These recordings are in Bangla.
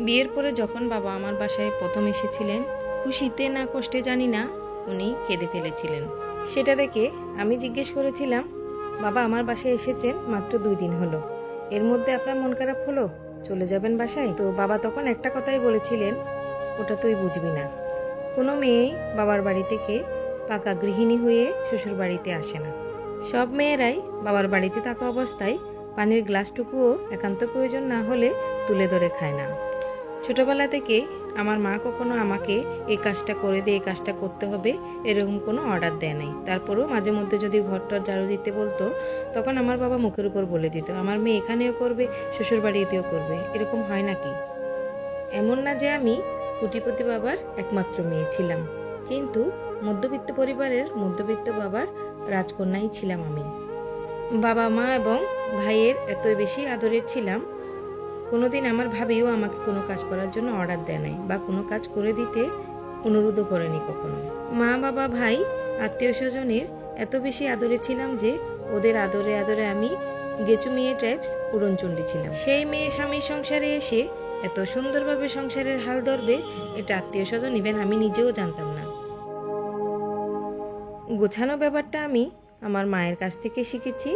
বিয়ের পরে যখন বাবা আমার বাসায় প্রথম এসেছিলেন, খুশিতে না কষ্টে জানি না, উনি কেঁদে ফেলেছিলেন। সেটা দেখে আমি জিজ্ঞেস করেছিলাম, বাবা আমার বাসায় এসেছেন মাত্র 2 দিন হলো, এর মধ্যে আপনার মন খারাপ হলো, চলে যাবেন বাসায়? তো বাবা তখন একটা কথাই বলেছিলেন, ওটা তুই বুঝবি না। কোনো মেয়েই বাবার বাড়ি থেকে পাকা গৃহিণী হয়ে শ্বশুর বাড়িতে আসে না। সব মেয়েরাই বাবার বাড়িতে থাকা অবস্থায় পানির গ্লাসটুকুও একান্ত প্রয়োজন না হলে তুলে ধরে খায় না। ছোটবেলা থেকে আমার মা কখনো আমাকে এই কাজটা করে দে, এই কাজটা করতে হবে, এরকম কোনো অর্ডার দেয় নাই। তারপরেও মাঝে মধ্যে যদি ঘরটার ঝাড়ু দিতে বলতো, তখন আমার বাবা মুখের উপর বলে দিত, আমার মেয়ে এখানেও করবে, শ্বশুর বাড়িতেও করবে। এরকম হয় নাকি? এমন না যে আমি কোটিপতি বাবার একমাত্র মেয়ে ছিলাম, কিন্তু মধ্যবিত্ত পরিবারের মধ্যবিত্ত বাবার রাজকন্যাই ছিলাম আমি। বাবা মা এবং ভাইয়ের এত বেশি আদরের ছিলাম, কোনোদিন আমার ভাবিও আমাকে কোনো কাজ করার জন্য অর্ডার দেয় নাই বা কোনো কাজ করে দিতে অনুরোধও করেনি কখনো। মা বাবা ভাই আত্মীয় স্বজনের এত বেশি আদরে ছিলাম যে ওদের আদরে আদরে আমি গেচু মেয়ে টাইপস উড়নচণ্ডী ছিলাম। সেই মেয়ে স্বামীর সংসারে এসে এত সুন্দরভাবে সংসারের হাল ধরবে, এটা আত্মীয় স্বজন ইভেন আমি নিজেও জানতাম না। গোছানো ব্যাপারটা আমি আমার মায়ের কাছ থেকে শিখেছি,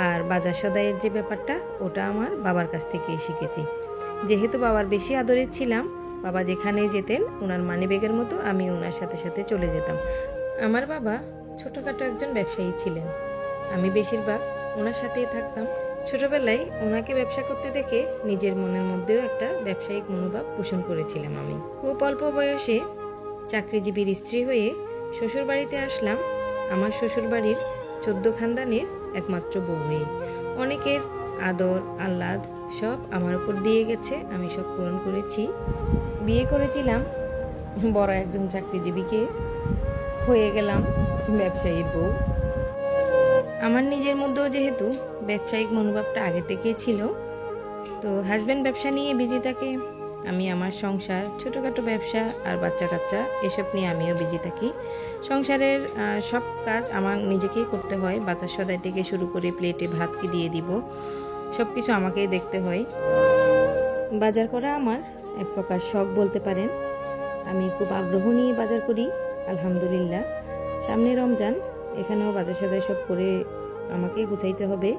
আর বাজার সদাইয়ের যে ব্যাপারটা ওটা আমার বাবার কাছ থেকেই শিখেছি। যেহেতু বাবার বেশি আদরের ছিলাম, বাবা যেখানে যেতেন ওনার মানিব্যাগের মতো আমি ওনার সাথে সাথে চলে যেতাম। আমার বাবা ছোটোখাটো একজন ব্যবসায়ী ছিলেন, আমি বেশিরভাগ ওনার সাথেই থাকতাম। ছোটবেলায় ওনাকে ব্যবসা করতে দেখে নিজের মনের মধ্যেও একটা ব্যবসায়িক মনোভাব পোষণ করেছিলাম আমি। খুব অল্প বয়সে চাকরিজীবীর স্ত্রী হয়ে শ্বশুর বাড়িতে আসলাম, আমার শ্বশুর বাড়ির 14 খানদানের একমাত্র বউ হয়ে। অনেকের আদর আহ্লাদ সব আমার উপর দিয়ে গেছে, আমি সব পূরণ করেছি। বিয়ে করেছিলাম বড় একজন চাকরিজীবীকে, হয়ে গেলাম ব্যবসায়ীর বউ। আমার নিজের মধ্যেও যেহেতু ব্যবসায়িক মনোভাবটা আগে থেকেই ছিল, তো হাজব্যান্ড ব্যবসা নিয়ে বিজি থাকে, আমি আমার সংসার, ছোটোখাটো ব্যবসা আর বাচ্চা কাচ্চা এসব নিয়ে আমিও বিজি থাকি। সংসারের সব কাজ আমার নিজেকেই করতে হয়, বাজার সদাই থেকে শুরু করে প্লেটে ভাত কি দিয়ে দিব, সব কিছু আমাকেই দেখতে হয়। বাজার করা আমার এক প্রকার শখ বলতে পারেন, আমি খুব আগ্রহ নিয়ে বাজার করি। আলহামদুলিল্লাহ, সামনে রমজান, এখানেও বাজার সদাই সব করে আমাকেই গুছাইতে হবে।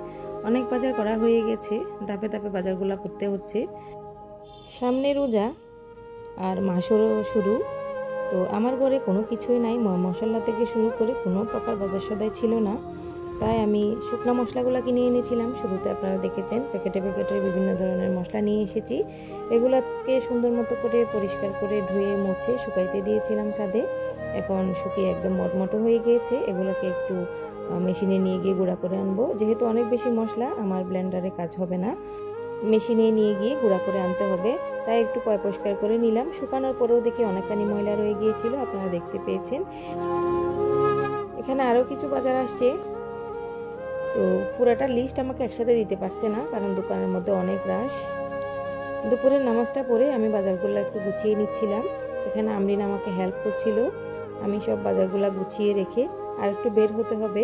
অনেক বাজার করা হয়ে গেছে, ধাপে ধাপে বাজারগুলো করতে হচ্ছে। সামনে রোজা আর মাসও শুরু, তো আমার ঘরে কোনো কিছুই নাই, মশলা থেকে শুরু করে কোনো প্রকার বাজার সদাই ছিল না। তাই আমি শুকনো মশলাগুলো কিনে এনেছিলাম। শুরুতে আপনারা দেখেছেন প্যাকেটে প্যাকেটে বিভিন্ন ধরনের মশলা নিয়ে এসেছি। এগুলোকে সুন্দর মতো করে পরিষ্কার করে ধুয়ে মুছে শুকাইতে দিয়েছিলাম ছাদে। এখন শুকিয়ে একদম মটমটো হয়ে গিয়েছে। এগুলোকে একটু মেশিনে নিয়ে গিয়ে গুঁড়া করে আনবো। যেহেতু অনেক বেশি মশলা, আমার ব্লেন্ডারে কাজ হবে না, মেশিনে নিয়ে গিয়ে গুঁড়া করে আনতে হবে। তাই একটু পরিষ্কার করে নিলাম। শুকানোর পরেও দেখি অনেকখানি ময়লা রয়ে গিয়েছিল, আপনারা দেখতে পেয়েছেন। এখানে আরও কিছু বাজার আসছে, তো পুরাটা লিস্ট আমাকে একসাথে দিতে পারছে না, কারণ দোকানের মধ্যে অনেক রাশ। দুপুরের নামাজটা পরে আমি বাজারগুলো একটু গুছিয়ে নিচ্ছিলাম। এখানে আমরিন আমাকে হেল্প করছিল। আমি সব বাজারগুলো গুছিয়ে রেখে আর একটু বের হতে হবে,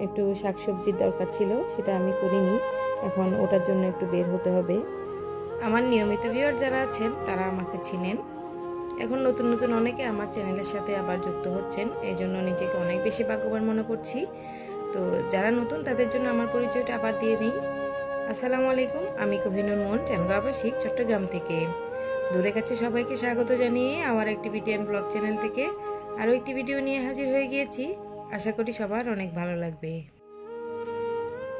একটু শাকসবজির দরকার ছিল, সেটা আমি করিনি, এখন ওটার জন্য একটু বের হতে হবে। আমার নিয়মিত ভিউয়ার যারা আছেন তারা আমাকে চিনেন, এখন নতুন নতুন অনেকে আমার চ্যানেলের সাথে আবার যুক্ত হচ্ছেন, এই জন্য নিজেকে অনেক বেশি ভাগ্যবান মনে করছি। তো যারা নতুন তাদের জন্য আমার পরিচয়টা আবার দিয়ে নিই। আসসালামু আলাইকুম, আমি কবিনুর মন, চ্যানগা আবাসিক, চট্টগ্রাম থেকে। দূরে কাছে সবাইকে স্বাগত জানিয়ে আমার অ্যাক্টিভিটি অ্যান্ড ব্লগ চ্যানেল থেকে আরও একটি ভিডিও নিয়ে হাজির হয়ে গিয়েছি। আশা করি সবার অনেক ভালো লাগবে।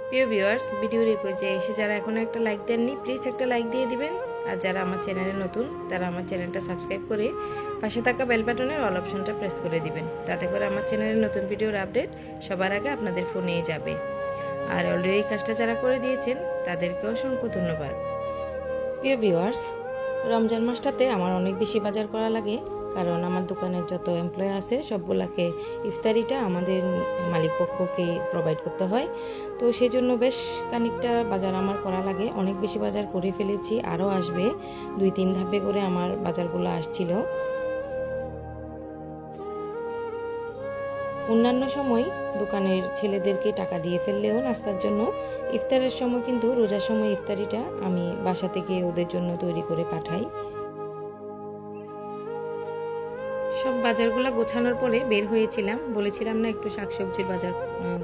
প্রিয় ভিউয়ার্স, ভিডিওর এই পর্যায়ে এসে যারা এখনো একটা লাইক দেননি, প্লিজ একটা লাইক দিয়ে দিবেন। আর যারা আমার চ্যানেলে নতুন তারা আমার চ্যানেলটা সাবস্ক্রাইব করে পাশে থাকা বেল বাটনের অল অপশনটা প্রেস করে দিবেন, তাতে করে আমার চ্যানেলের নতুন ভিডিওর আপডেট সবার আগে আপনাদের ফোনেই যাবে। আর অলরেডি কাজটা যারা করে দিয়েছেন তাদেরকে অসংখ্য ধন্যবাদ। প্রিয় ভিউয়ার্স, রমজান মাসটাতে আমার অনেক বেশি বাজার করা লাগে, কারণ আমার দোকানের যত এমপ্লয় আছে সবগুলাকে ইফতারিটা আমাদের মালিক পক্ষকে প্রোভাইড করতে হয়। তো সেই জন্য বেশ খানিকটা বাজার আমার করা লাগে, অনেক বেশি বাজার করে ফেলেছি, আরও আসবে। 2-3 ধাপে করে আমার বাজারগুলো আসছিল। অন্যান্য সময় দোকানের ছেলেদেরকে টাকা দিয়ে ফেললেও নাস্তার জন্য, ইফতারের সময় কিন্তু রোজার সময় ইফতারিটা আমি বাসা থেকে ওদের জন্য তৈরি করে পাঠাই। সব বাজারগুলো গোছানোর পরে বের হয়েছিলাম, বলেছিলাম না একটু শাকসবজির বাজার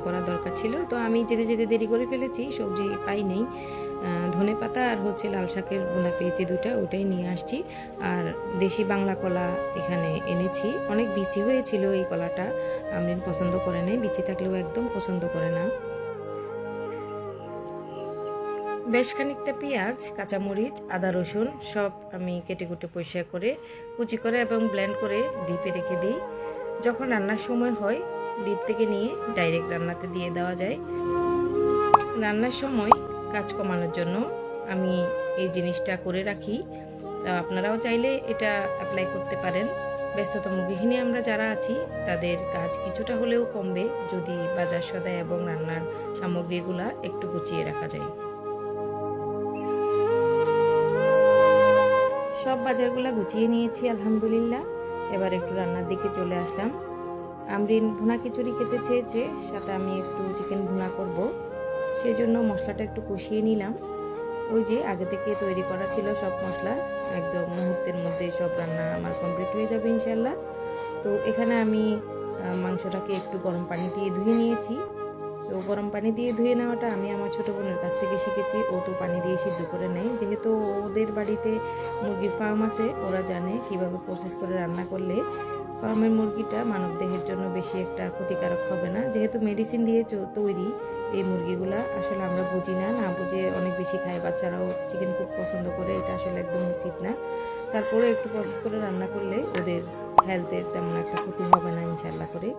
করা দরকার ছিল। তো আমি যেতে যেতে দেরি করে ফেলেছি, সবজি পাই নেই। ধনে পাতা আর হচ্ছে লাল শাকের বোনা পেয়েছি দুটা, ওটাই নিয়ে আসছি। আর দেশি বাংলা কলা এখানে এনেছি, অনেক বিচি হয়েছিল এই কলাটা, আমরিন পছন্দ করে নেই, বিচি থাকলেও একদম পছন্দ করে না। বেশ খানিকটা পেঁয়াজ, কাঁচামরিচ, আদা রসুন সব আমি কেটে কুটে পরিষ্কার করে কুচি করে এবং ব্লেন্ড করে ডিপে রেখে দিই। যখন রান্নার সময় হয় ডিপ থেকে নিয়ে ডাইরেক্ট রান্নাতে দিয়ে দেওয়া যায়। রান্নার সময় কাজ কমানোর জন্য আমি এই জিনিসটা করে রাখি, আপনারাও চাইলে এটা অ্যাপ্লাই করতে পারেন। ব্যস্ততম গৃহিণী আমরা যারা আছি তাদের কাজ কিছুটা হলেও কমবে যদি বাজার সদাই এবং রান্নার সামগ্রীগুলা একটু গুছিয়ে রাখা যায়। সব বাজারগুলো গুছিয়ে নিয়েছি আলহামদুলিল্লাহ। এবার একটু রান্নার দিকে চলে আসলাম। আমরিন ভুনা খিচুড়ি খেতে চেয়েছে, সাথে আমি একটু চিকেন ভুনা করব, সেই জন্য মশলাটা একটু কষিয়ে নিলাম। ওই যে আগে থেকে তৈরি করা ছিল সব মশলা, একদম মুহূর্তের মধ্যে সব রান্না আমার কমপ্লিট হয়ে যাবে ইনশাল্লাহ। তো এখানে আমি মাংসটাকে একটু গরম পানি দিয়ে ধুয়ে নিয়েছি। তো গরম পানি দিয়ে ধুয়ে নেওয়াটা আমি আমার ছোটো বোনের কাছ থেকে শিখেছি। ও তো পানি দিয়ে সিদ্ধ করে নেয়, যেহেতু ওদের বাড়িতে মুরগির ফার্ম আছে, ওরা জানে কিভাবে প্রসেস করে রান্না করলে ফার্মের মুরগিটা মানবদেহের জন্য বেশি একটা ক্ষতিকারক হবে না। যেহেতু মেডিসিন দিয়ে তৈরি এই মুরগিগুলা, আসলে আমরা বুঝি না, না বুঝে অনেক বেশি খায়। বাচ্চারাও চিকেন খুব পছন্দ করে, এটা আসলে একদম উচিত না। তারপরে একটু প্রসেস করে রান্না করলে ওদের হেলথের তেমন একটা ক্ষতি হবে না ইনশাল্লাহ করে।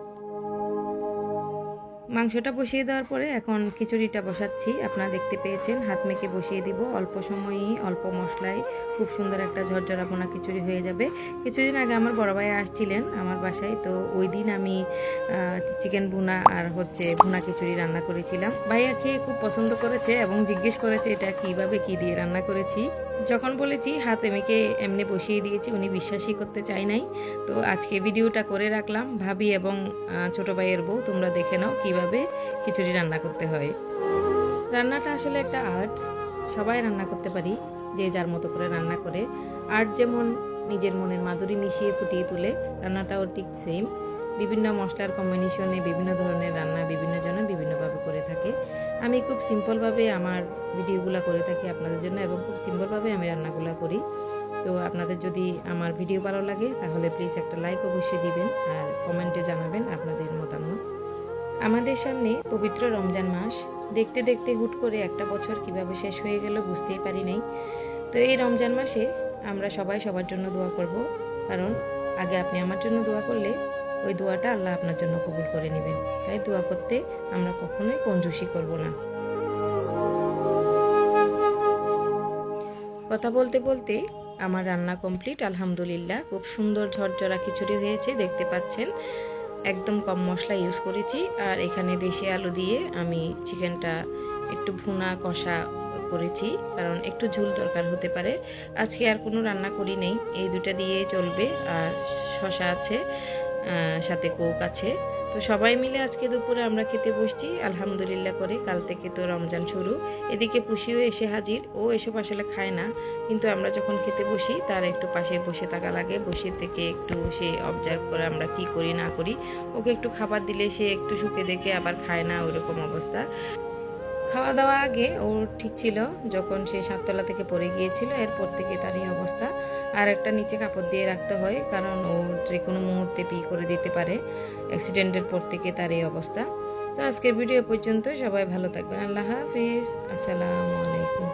মাংসটা বসিয়ে দেওয়ার পরে এখন খিচুড়িটা বসাচ্ছি। আপনারা দেখতে পেয়েছেন হাত মেখে বসিয়ে দিব, অল্প সময়ই অল্প মশলায় খুব সুন্দর একটা ঝরঝরা বোনা খিচুড়ি হয়ে যাবে। কিছুদিন আগে আমার বড় ভাই আসছিলেন আমার বাসায়, তো ওই দিন আমি চিকেন ভুনা আর হচ্ছে ভুনা খিচুড়ি রান্না করেছিলাম। ভাইয়া খেয়ে খুব পছন্দ করেছে এবং জিজ্ঞেস করেছে এটা কিভাবে কি দিয়ে রান্না করেছি। যখন বলেছি হাতে মেখে এমনি বসিয়ে দিয়েছি, উনি বিশ্বাসই করতে চাই নাই। তো আজকে ভিডিওটা করে রাখলাম, ভাবি এবং ছোট ভাইয়ের বউ তোমরা দেখে নাও কিভাবে খিচুড়ি রান্না করতে হয়। রান্নাটা আসলে একটা আর্ট, সবাই রান্না করতে পারি যে যার মতো করে রান্না করে। আর্ট যেমন নিজের মনের মাধুরী মিশিয়ে ফুটিয়ে তুলে, রান্নাটাও ঠিক সেম। বিভিন্ন মশলার কম্বিনেশনে বিভিন্ন ধরনের রান্না বিভিন্ন জনে বিভিন্নভাবে করে থাকে। আমি খুব সিম্পলভাবে আমার ভিডিওগুলো করে থাকি আপনাদের জন্য, এবং খুব সিম্পলভাবে আমি রান্নাগুলো করি। তো আপনাদের যদি আমার ভিডিও ভালো লাগে তাহলে প্লিজ একটা লাইক অবশ্যই দিবেন আর কমেন্টে জানাবেন আপনাদের মতামত। আমাদের সামনে পবিত্র রমজান মাস, দেখতে দেখতে হুট করে একটা বছর কিভাবে শেষ হয়ে গেল বুঝতেই পারি নাই। তো এই রমজান মাসে আমরা সবাই সবার জন্য দোয়া করব, কারণ আগে আপনি আমার জন্য দোয়া করলে ওই দোয়াটা আল্লাহ আপনার জন্য কবুল করে নেবেন। তাই দোয়া করতে আমরা কখনোই কঞ্জুসি করব না। কথা বলতে বলতে আমার রান্না কমপ্লিট আলহামদুলিল্লাহ। খুব সুন্দর ঝরঝরা খিচুড়ি হয়েছে, দেখতে পাচ্ছেন একদম কম মশলা ইউজ করেছি। আর এখানে দেশি আলু দিয়ে আমি চিকেনটা একটু ভুনা কষা করেছি, কারণ একটু ঝোল দরকার হতে পারে। আজকে আর কোনো রান্না করি নেই, এই দুটা দিয়ে চলবে। আর শসা আছে, সাথে কোক আছে। তো সবাই মিলে আজকে দুপুরে আমরা খেতে বসছি আলহামদুলিল্লাহ করে। কাল থেকে তো রমজান শুরু। এদিকে পুষিও এসে হাজির, ও এসব আসলে খায় না, কিন্তু আমরা যখন খেতে বসি তার একটু পাশে বসে থাকা লাগে। বসে থেকে একটু সে অবজার্ভ করে আমরা কি করি না করি। ওকে একটু খাবার দিলে সে একটু শুকে দেখে আবার খায় না, ওরকম অবস্থা। খাওয়া দাওয়া আগে ওর ঠিক ছিল, যখন সে 7 তলা থেকে পড়ে গিয়েছিল এরপর থেকে তার এই অবস্থা। আর একটা নিচে কাপড় দিয়ে রাখতে হয়, কারণ ও যে কোনো মুহূর্তে পি করে দিতে পারে। অ্যাক্সিডেন্টের পর থেকে তার এই অবস্থা। তো আজকের ভিডিও পর্যন্ত, সবাই ভালো থাকবেন। আল্লাহ হাফেজ, আসসালামু আলাইকুম।